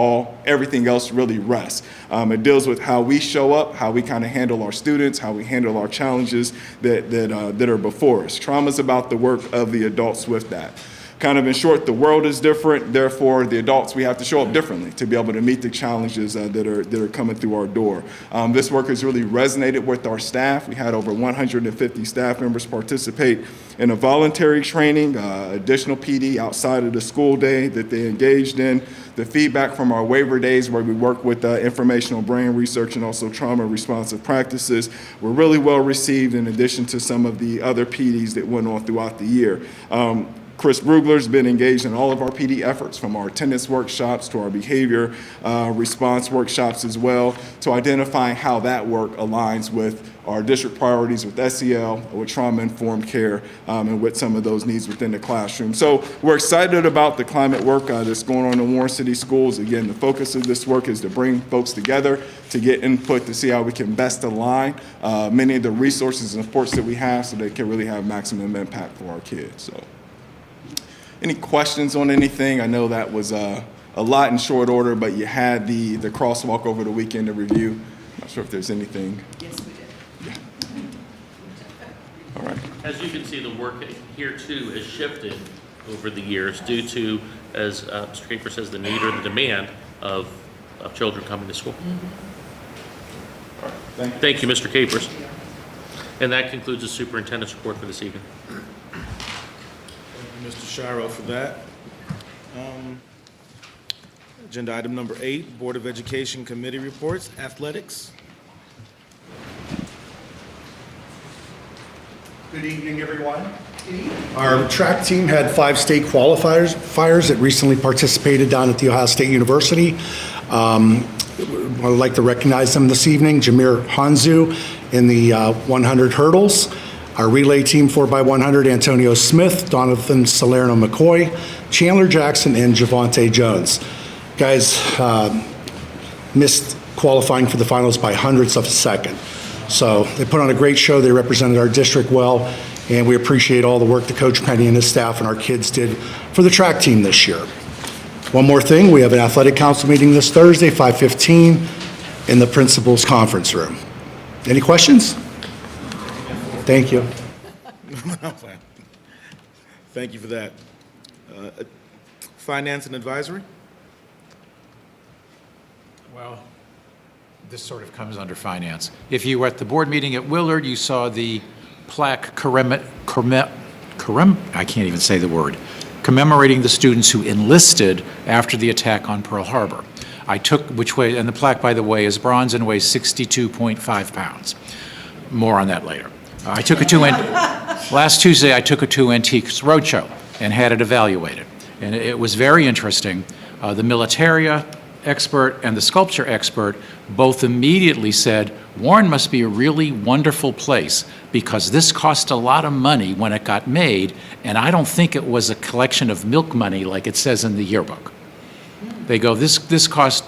everything else really rests. It deals with how we show up, how we kind of handle our students, how we handle our challenges that are before us. Trauma is about the work of the adults with that. Kind of in short, the world is different, therefore the adults, we have to show up differently to be able to meet the challenges that are coming through our door. This work has really resonated with our staff. We had over 150 staff members participate in a voluntary training, additional PD outside of the school day that they engaged in. The feedback from our waiver days where we work with informational brain research and also trauma responsive practices were really well received, in addition to some of the other PDs that went on throughout the year. Chris Brugler's been engaged in all of our PD efforts, from our attendance workshops to our behavior response workshops as well, to identifying how that work aligns with our district priorities with SEL, with trauma-informed care, and with some of those needs within the classroom. So we're excited about the climate work that's going on in Warren City Schools. Again, the focus of this work is to bring folks together, to get input, to see how we can best align many of the resources and supports that we have so they can really have maximum impact for our kids. So, any questions on anything? I know that was a lot in short order, but you had the crosswalk over the weekend to review. Not sure if there's anything. Yes, we did. Yeah. All right. As you can see, the work here too has shifted over the years due to, as Mr. Kafer says, the need or the demand of children coming to school. All right. Thank you, Mr. Capers. And that concludes the superintendent's report for this evening. Mr. Shiro for that. Agenda item number 8, Board of Education Committee reports, athletics. Good evening, everyone. Our track team had 5 state qualifiers that recently participated down at The Ohio State University. I'd like to recognize them this evening. Jameer Hanzu in the 100 hurdles. Our relay team 4x100, Antonio Smith, Donathan Salerno McCoy, Chandler Jackson, and Javante Jones. Guys missed qualifying for the finals by hundredths of a second. So they put on a great show. They represented our district well, and we appreciate all the work that Coach Penny and his staff and our kids did for the track team this year. One more thing, we have an athletic council meeting this Thursday, 5:15, in the principal's conference room. Any questions? Thank you. Thank you for that. Finance and advisory? Well, this sort of comes under finance. If you were at the board meeting at Willard, you saw the plaque I can't even say the word, commemorating the students who enlisted after the attack on Pearl Harbor. And the plaque, by the way, is bronze and weighs 62.5 pounds. More on that later. I took it to Last Tuesday, I took it to Antiques Roadshow and had it evaluated. And it was very interesting. The militaria expert and the sculpture expert both immediately said, Warren must be a really wonderful place because this cost a lot of money when it got made, and I don't think it was a collection of milk money like it says in the yearbook. They go, this cost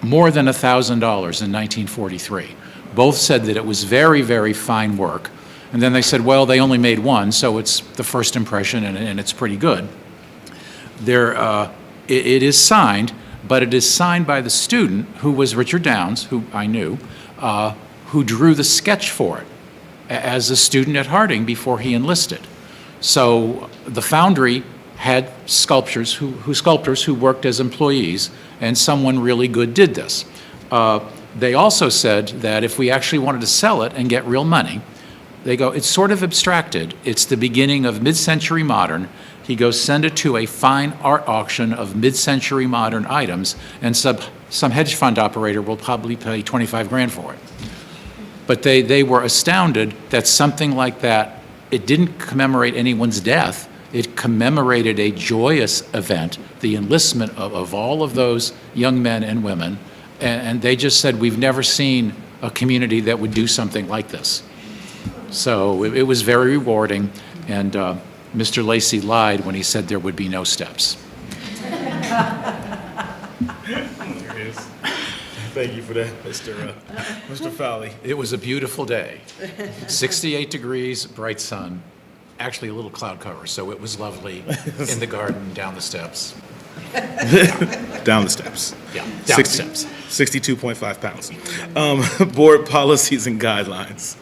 more than $1,000 in 1943. Both said that it was very, very fine work. And then they said, well, they only made one, so it's the first impression, and it's pretty good. It is signed, but it is signed by the student, who was Richard Downs, who I knew, who drew the sketch for it as a student at Harding before he enlisted. So the foundry had sculptors who worked as employees, and someone really good did this. They also said that if we actually wanted to sell it and get real money, they go, it's sort of abstracted. It's the beginning of mid-century modern. He goes, send it to a fine art auction of mid-century modern items, and some hedge fund operator will probably pay 25 grand for it. But they were astounded that something like that, it didn't commemorate anyone's death. It commemorated a joyous event, the enlistment of all of those young men and women. And they just said, we've never seen a community that would do something like this. So it was very rewarding, and Mr. Lacey lied when he said there would be no steps. There it is. Thank you for that, Mr. Fowley. It was a beautiful day. 68 degrees, bright sun, actually a little cloud cover, so it was lovely in the garden, down the steps. Down the steps. Yeah, down the steps. 62.5 pounds. Board policies and guidelines.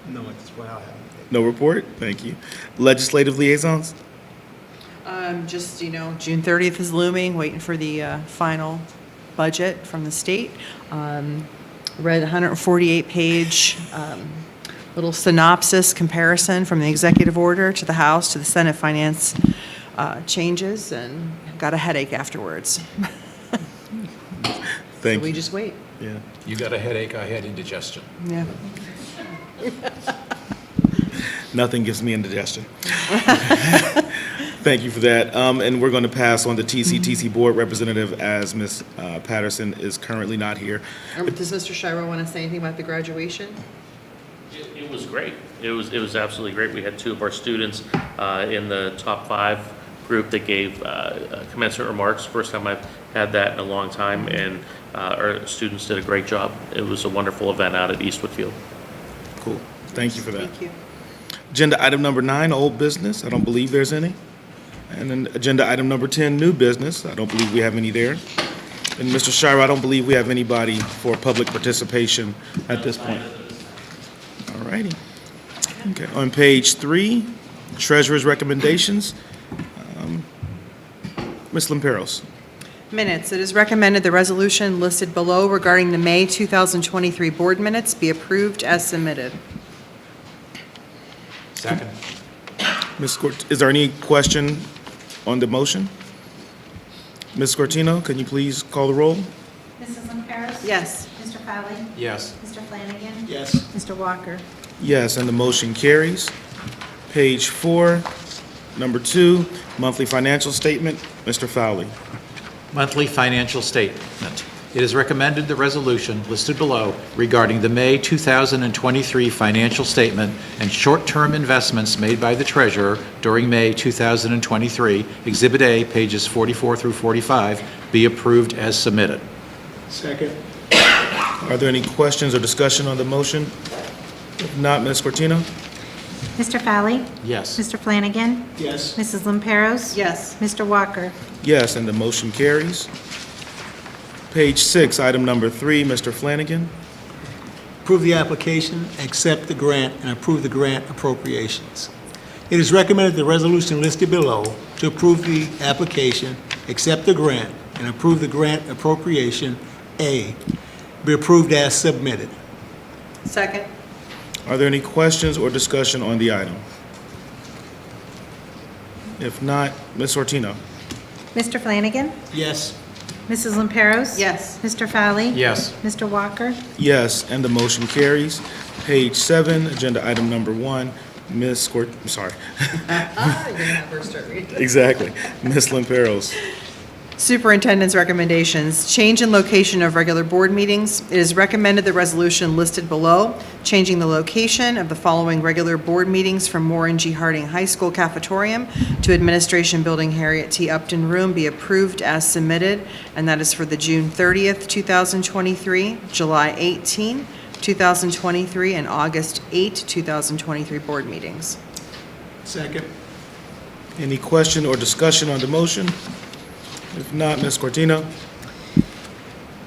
No, that's what I have. No report? Thank you. Legislative liaisons? Just, June 30th is looming, waiting for the final budget from the state. Read 148-page little synopsis comparison from the executive order to the House to the Senate finance changes, and got a headache afterwards. Thank So we you. just wait. Yeah. You got a headache, I had indigestion. Yeah. Nothing gives me indigestion. Thank you for that. And we're going to pass on the TCTC board representative, as Ms. Patterson is currently not here. Does Mr. Shiro want to say anything about the graduation? It was great. It was absolutely great. We had two of our students in the top 5 group that gave commencement remarks. First time I've had that in a long time, and our students did a great job. It was a wonderful event out at Eastwood Field. Cool. Thank you for that. Thank you. Agenda item number 9, old business. I don't believe there's any. And then agenda item number 10, new business. I don't believe we have any there. And Mr. Shiro, I don't believe we have anybody for public participation at this point. All righty. Okay, on page 3, treasurer's recommendations. Ms. Lamperos. Minutes. It is recommended the resolution listed below regarding the May 2023 board minutes be approved as submitted. Second. Ms. Is there any question on the motion? Ms. Cortino, can you please call the roll? Mrs. Lamperos? Yes. Mr. Fowley? Yes. Mr. Flanagan? Yes. Mr. Walker? Yes, and the motion carries. Page 4, number 2, monthly financial statement. Mr. Fowley. Monthly financial statement. It is recommended the resolution listed below regarding the May 2023 financial statement and short-term investments made by the treasurer during May 2023, Exhibit A, pages 44 through 45, be approved as submitted. Second. Are there any questions or discussion on the motion? If not, Ms. Cortino? Mr. Fowley? Yes. Mr. Flanagan? Yes. Mrs. Lamperos? Yes. Mr. Walker? Yes, and the motion carries. Page 6, item number 3, Mr. Flanagan. Approve the application, accept the grant, and approve the grant appropriations. It is recommended the resolution listed below to approve the application, accept the grant, and approve the grant appropriation, A, be approved as submitted. Second. Are there any questions or discussion on the item? If not, Ms. Cortino. Mr. Flanagan? Yes. Mrs. Lamperos? Yes. Mr. Fowley? Yes. Mr. Walker? Yes, and the motion carries. Page 7, agenda item number 1, I'm sorry. You're gonna have her start reading. Exactly. Ms. Lamperos. Superintendent's recommendations, change in location of regular board meetings. It is recommended the resolution listed below, changing the location of the following regular board meetings from Warren G. Harding High School Cafetorium to Administration Building Harriet T. Upton Room be approved as submitted, and that is for the June 30th, 2023, July 18, 2023, and August 8, 2023 board meetings. Second. Any question or discussion on the motion? If not, Ms. Cortina?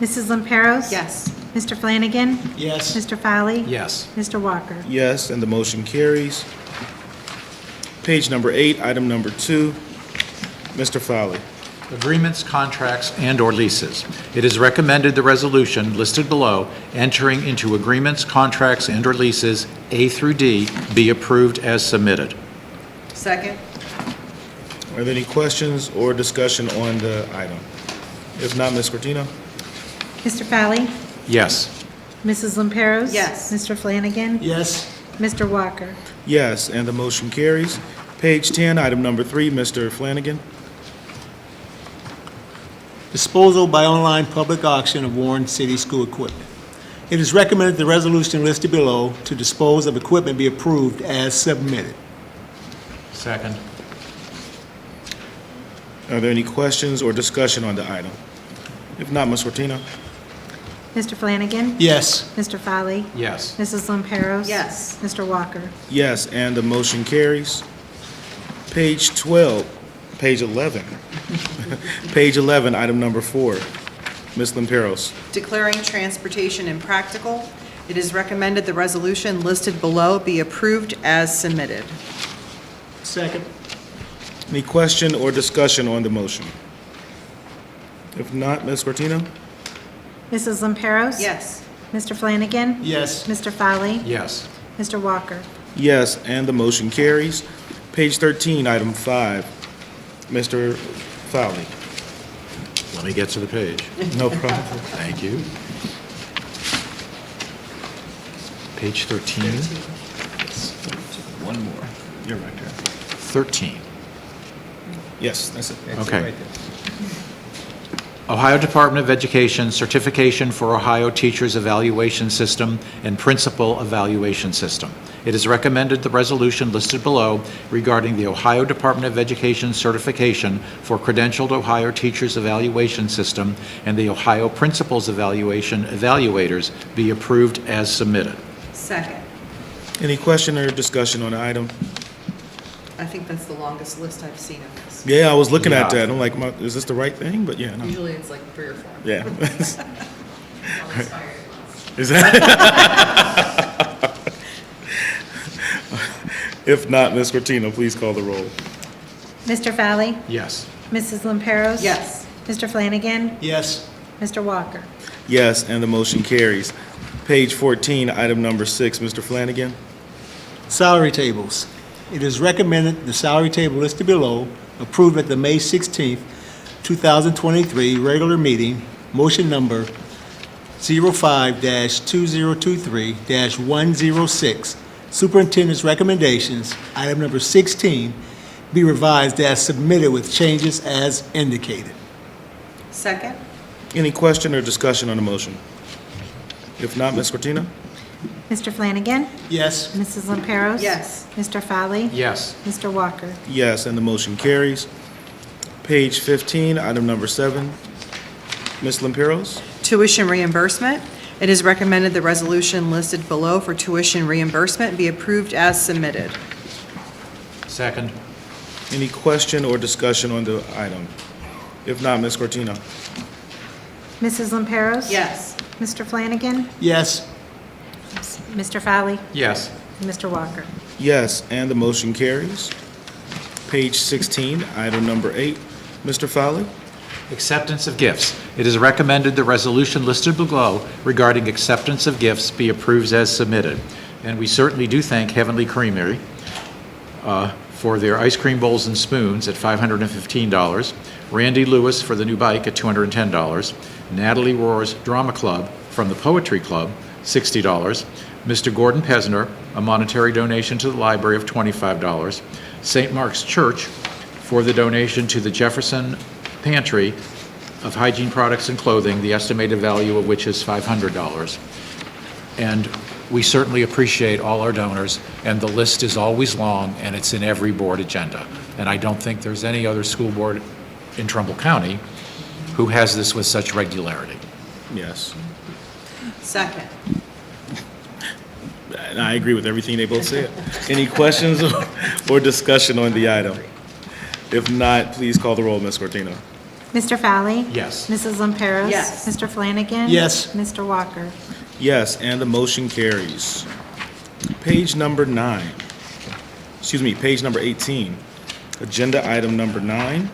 Mrs. Lamperos? Yes. Mr. Flanagan? Yes. Mr. Fowler? Yes. Mr. Walker? Yes, and the motion carries. Page number 8, item number 2. Mr. Fowler. Agreements, contracts, and/or leases. It is recommended the resolution listed below, entering into agreements, contracts, and/or leases A through D, be approved as submitted. Second? Are there any questions or discussion on the item? If not, Ms. Cortina? Mr. Fowler? Yes. Mrs. Lamperos? Yes. Mr. Flanagan? Yes. Mr. Walker? Yes, and the motion carries. Page 10, item number 3, Mr. Flanagan. Disposal by online public auction of Warren City School equipment. It is recommended the resolution listed below to dispose of equipment be approved as submitted. Second. Are there any questions or discussion on the item? If not, Ms. Cortina? Mr. Flanagan? Yes. Mr. Fowler? Yes. Mrs. Lamperos? Yes. Mr. Walker? Yes, and the motion carries. Page 11. Page 11, item number 4. Ms. Lamperos. Declaring transportation impractical. It is recommended the resolution listed below be approved as submitted. Second. Any question or discussion on the motion? If not, Ms. Cortina? Mrs. Lamperos? Yes. Mr. Flanagan? Yes. Mr. Fowler? Yes. Mr. Walker? Yes, and the motion carries. Page 13, item 5. Mr. Fowler. Let me get to the page. No problem. Thank you. Page 13. One more. You're right there. 13. Yes, that's it. Okay. Ohio Department of Education Certification for Ohio Teachers Evaluation System and Principal Evaluation System. It is recommended the resolution listed below regarding the Ohio Department of Education certification for credentialed Ohio Teachers Evaluation System and the Ohio Principals Evaluation Evaluators be approved as submitted. Second. Any question or discussion on the item? I think that's the longest list I've seen of this. Yeah, I was looking at Yeah. that. I'm like, is this the right thing? But yeah, no. Usually it's like 3 or 4. Yeah. Is that? If not, Ms. Cortina, please call the roll. Mr. Fowler? Yes. Mrs. Lamperos? Yes. Mr. Flanagan? Yes. Mr. Walker? Yes, and the motion carries. Page 14, item number 6, Mr. Flanagan. Salary tables. It is recommended the salary table listed below approved at the May 16th, 2023 regular meeting, motion number 05-2023-106. Superintendent's recommendations, item number 16, be revised as submitted with changes as indicated. Second? Any question or discussion on the motion? If not, Ms. Cortina? Mr. Flanagan? Yes. Mrs. Lamperos? Yes. Mr. Fowler? Yes. Mr. Walker? Yes, and the motion carries. Page 15, item number 7, Ms. Lamperos. Tuition reimbursement. It is recommended the resolution listed below for tuition reimbursement be approved as submitted. Second. Any question or discussion on the item? If not, Ms. Cortina? Mrs. Lamperos? Yes. Mr. Flanagan? Yes. Mr. Fowler? Yes. And Mr. Walker? Yes, and the motion carries. Page 16, item number 8, Mr. Fowler. Acceptance of gifts. It is recommended the resolution listed below regarding acceptance of gifts be approved as submitted. And we certainly do thank Heavenly Creamery for their ice cream bowls and spoons at $515, Randy Lewis for the new bike at $210, Natalie Rohr's Drama Club from the Poetry Club, $60, Mr. Gordon Pesner, a monetary donation to the library of $25, St. Mark's Church for the donation to the Jefferson Pantry of hygiene products and clothing, the estimated value of which is $500. And we certainly appreciate all our donors, and the list is always long, and it's in every board agenda. And I don't think there's any other school board in Trumbull County who has this with such regularity. Yes. Second. And I agree with everything they both said. Any questions or discussion on the item? If not, please call the roll, Ms. Cortina. Mr. Fowley? Yes. Mrs. Lamperos? Yes. Mr. Flanagan? Yes. Mr. Walker? Yes, and the motion carries. Page number 9. Excuse me, page number 18. Agenda item number 9.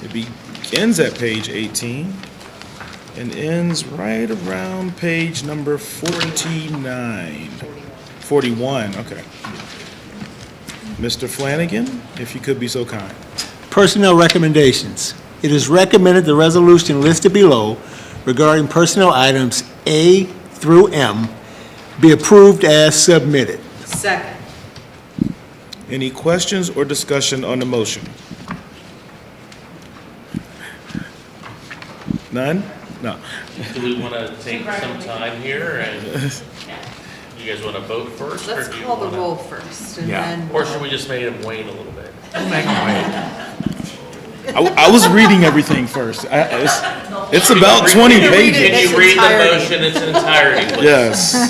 It begins at page 18 and ends right around page number 49. 41, okay. Mr. Flanagan, if you could be so kind. Personnel recommendations. It is recommended the resolution listed below regarding personnel items A through M be approved as submitted. Second. Any questions or discussion on the motion? None? No. Do we want to take some time here and you guys want to vote first? Let's or do you call the wanna- roll first, and Yeah. then. Or should we just make him wait a little bit? Make them wait. I was reading everything first. It's about 20 Can you read it? pages. Can you read the motion in its entirety, please? Yes. All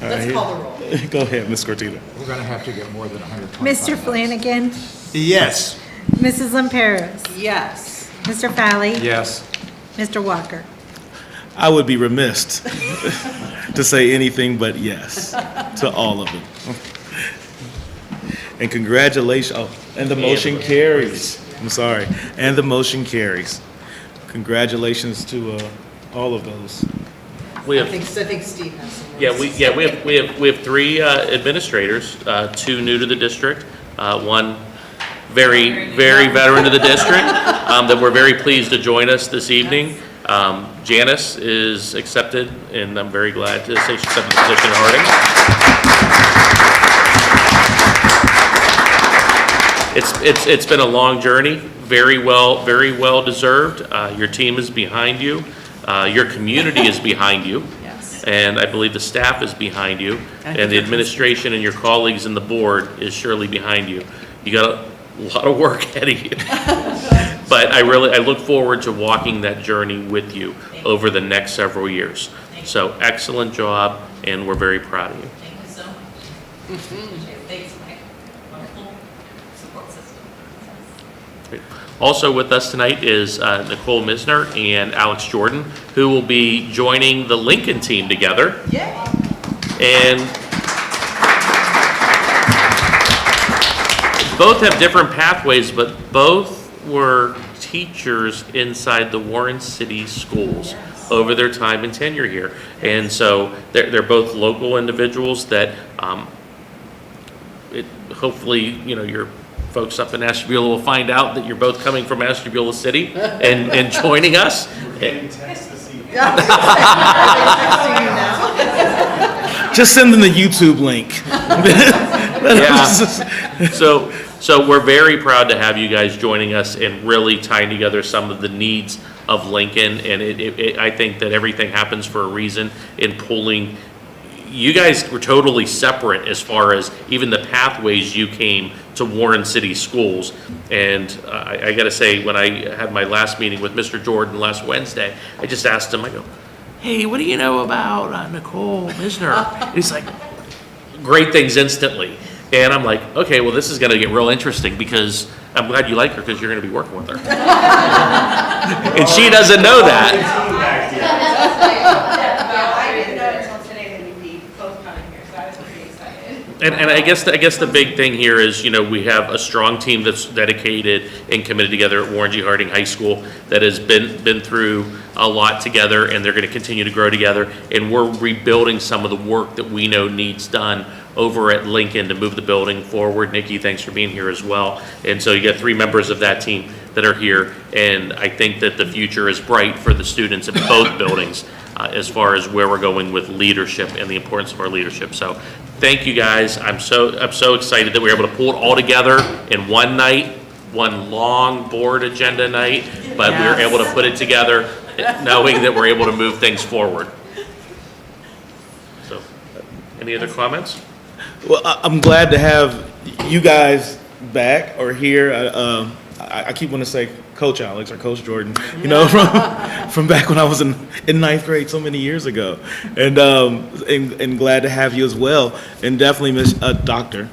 Let's right, call the roll. Go ahead, Ms. Cortina. We're going to have to get more than 125 Mr. votes. Flanagan? Yes. Mrs. Lamperos? Yes. Mr. Fowley? Yes. Mr. Walker? I would be remiss to say anything but yes to all of them. And congratulations, oh, and the motion carries. I'm sorry, and the motion carries. Congratulations to all of those. We I have, think Steve has some words. we have three administrators, two new to the district, one very veteran to the district, that we're very pleased to join us this evening. Janice is accepted, and I'm very glad to say she accepted the position at Harding. It's been a long journey, very well deserved. Your team is behind you. Your community is behind you. Yes. And I believe the staff is behind you. And the administration and your colleagues and the board is surely behind you. You got a lot of work ahead of you. But I look forward to walking that journey with you over the next several years. So excellent job, and we're very proud of you. Thank you so much. Thanks, Mike. Wonderful support system. Also with us tonight is Nicole Misner and Alex Jordan, who will be joining the Lincoln team together. And both have different pathways, but both were teachers inside the Warren City schools over their time and tenure here. And so they're both local individuals that hopefully, your folks up in Ashtabula will find out that you're both coming from Ashtabula City and joining us. Just send them the YouTube link. Yeah. So we're very proud to have you guys joining us and really tying together some of the needs of Lincoln. And I think that everything happens for a reason in pulling. You guys were totally separate as far as even the pathways you came to Warren City schools. And I got to say, when I had my last meeting with Mr. Jordan last Wednesday, I just asked him, I go, hey, what do you know about Nicole Misner? And he's like, great things instantly. And I'm like, okay, well, this is going to get real interesting because I'm glad you like her because you're going to be working with her. And she doesn't know that. I didn't know until today that we'd be both coming here, so I was pretty excited. And I guess the big thing here is, we have a strong team that's dedicated and committed together at Warren G. Harding High School that has been through a lot together, and they're going to continue to grow together. And we're rebuilding some of the work that we know needs done over at Lincoln to move the building forward. Nikki, thanks for being here as well. And so you got 3 members of that team that are here, and I think that the future is bright for the students at both buildings. as far as where we're going with leadership and the importance of our leadership. So thank you guys. I'm so excited that we were able to pull it all together in one night, one long board agenda night, but we were able to put it together knowing that we're able to move things forward. So, any other comments? Well, I'm glad to have you guys back or here. I keep wanting to say Coach Alex or Coach Jordan, you know, from back when I was in ninth grade so many years ago. And glad to have you as well. And definitely Miss Doctor,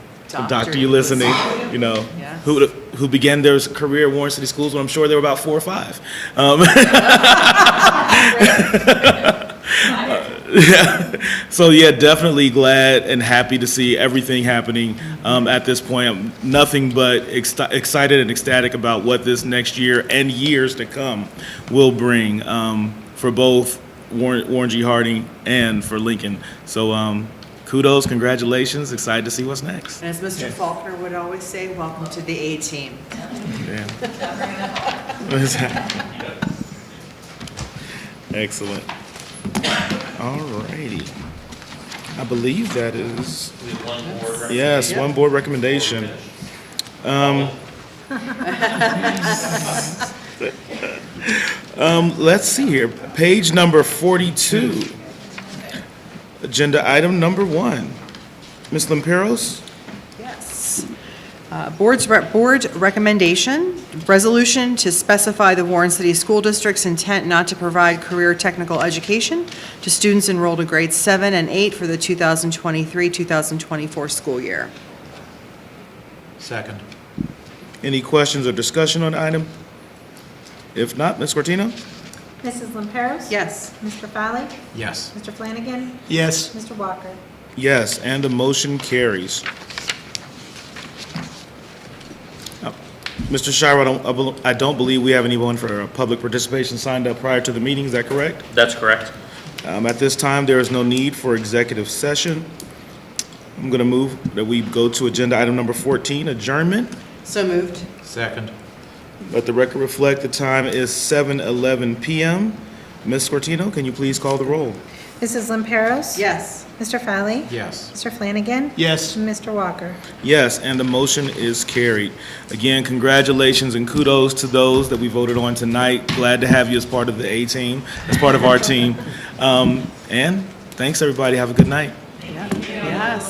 you listening, you know, who began their career at Warren City Schools when I'm sure they were about 4 or 5. Yeah. So yeah, definitely glad and happy to see everything happening at this point. I'm nothing but excited and ecstatic about what this next year and years to come will bring for both Warren G. Harding and for Lincoln. So kudos, congratulations, excited to see what's next. And as Mr. Faulkner would always say, welcome to the A-team. Yeah. Excellent. All righty. I believe that is, yes, one board recommendation. Let's see here, page number 42. Agenda item number 1. Ms. Lemperos? Yes. Board recommendation, resolution to specify the Warren City School District's intent not to provide career technical education to students enrolled in grades 7 and 8 for the 2023-2024 school year. Second. Any questions or discussion on the item? If not, Ms. Cortino? Mrs. Lemperos? Yes. Mr. Fowley? Yes. Mr. Flanagan? Yes. Mr. Walker? Yes, and the motion carries. Mr. Shire, I don't believe we have anyone for public participation signed up prior to the meeting, is that correct? That's correct. At this time, there is no need for executive session. I'm going to move that we go to agenda item number 14, adjournment. So moved. Second. Let the record reflect the time is 7:11 p.m. Ms. Cortino, can you please call the roll? Mrs. Lemperos? Yes. Mr. Fowley? Yes. Mr. Flanagan? Yes. Mr. Walker? Yes, and the motion is carried. Again, congratulations and kudos to those that we voted on tonight. Glad to have you as part of the A-team, as part of our team. And thanks, everybody. Have a good night. Yes.